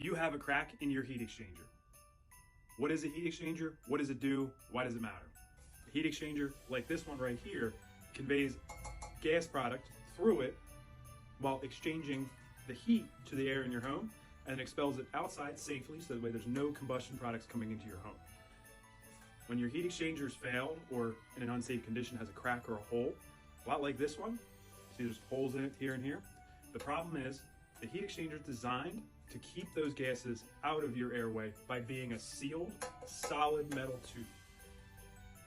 You have a crack in your heat exchanger. What is a heat exchanger? What does it do? Why does it matter? A heat exchanger, like this one right here, conveys gas product through it while exchanging the heat to the air in your home and expels it outside safely so that way there's no combustion products coming into your home. When your heat exchangers fail or in an unsafe condition has a crack or a hole, a lot like this one, see there's holes in it here and here. The problem is the heat exchanger is designed to keep those gases out of your airway by being a sealed, solid metal tube.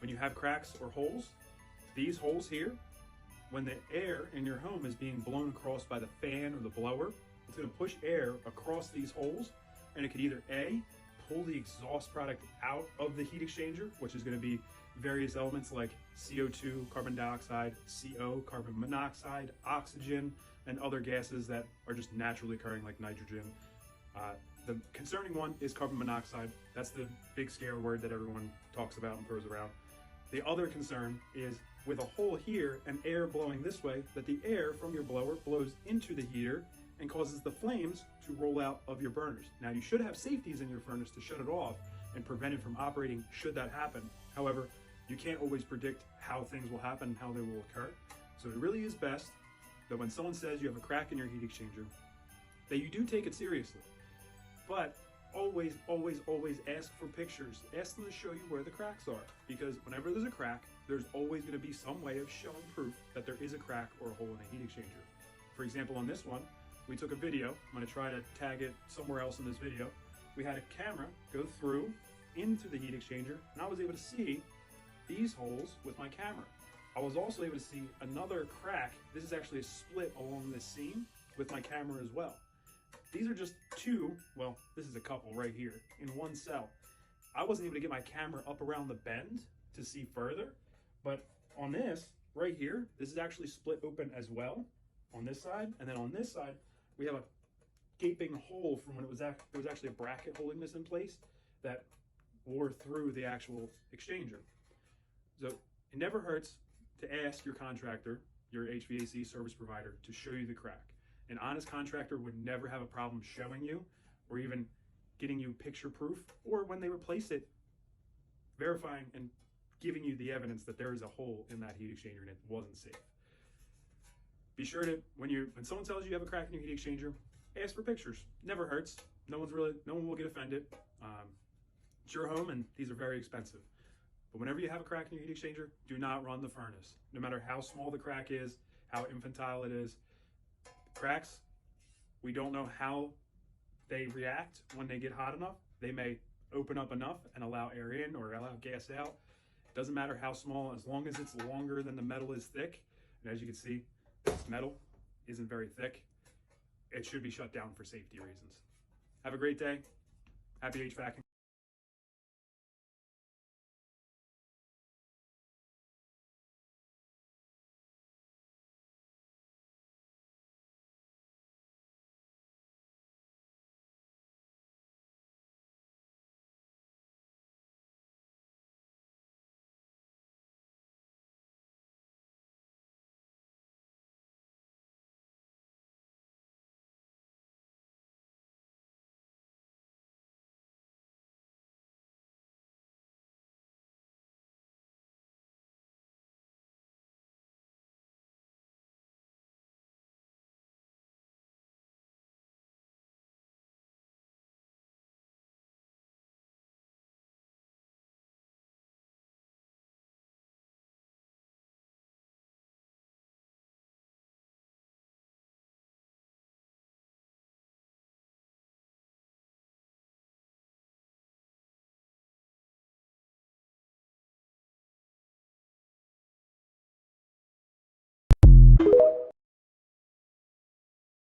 When you have cracks or holes, these holes here, when the air in your home is being blown across by the fan or the blower, it's going to push air across these holes, and it could either A, pull the exhaust product out of the heat exchanger, which is going to be various elements like CO2, carbon dioxide, CO, carbon monoxide, oxygen, and other gases that are just naturally occurring like nitrogen. The concerning one is carbon monoxide. That's the big scare word that everyone talks about and throws around. The other concern is with a hole here and air blowing this way, that the air from your blower blows into the heater and causes the flames to roll out of your burners. Now you should have safeties in your furnace to shut it off and prevent it from operating should that happen. However, you can't always predict how things will happen and how they will occur. So it really is best that when someone says you have a crack in your heat exchanger, that you do take it seriously. But always, always, always ask for pictures. Ask them to show you where the cracks are, because whenever there's a crack, there's always going to be some way of showing proof that there is a crack or a hole in a heat exchanger. For example, on this one, we took a video. I'm going to try to tag it somewhere else in this video. We had a camera go through into the heat exchanger, and I was able to see these holes with my camera. I was also able to see another crack. This is actually a split along this seam with my camera as well. These are just two, well, this is a couple right here in one cell. I wasn't able to get my camera up around the bend to see further, but on this right here, this is actually split open as well on this side. And then on this side, we have a gaping hole from when there was actually a bracket holding this in place that wore through the actual exchanger. So it never hurts to ask your contractor, your HVAC service provider, to show you the crack. An honest contractor would never have a problem showing you or even getting you picture proof, or when they replace it, verifying and giving you the evidence that there is a hole in that heat exchanger and it wasn't safe. Be sure to, when someone tells you you have a crack in your heat exchanger, ask for pictures. Never hurts. No one will get offended. It's your home and these are very expensive. But whenever you have a crack in your heat exchanger, do not run the furnace. No matter how small the crack is, how infantile it is. Cracks, we don't know how they react when they get hot enough. They may open up enough and allow air in or allow gas out. It doesn't matter how small, as long as it's longer than the metal is thick. And as you can see, this metal isn't very thick. It should be shut down for safety reasons. Have a great day. Happy HVACing.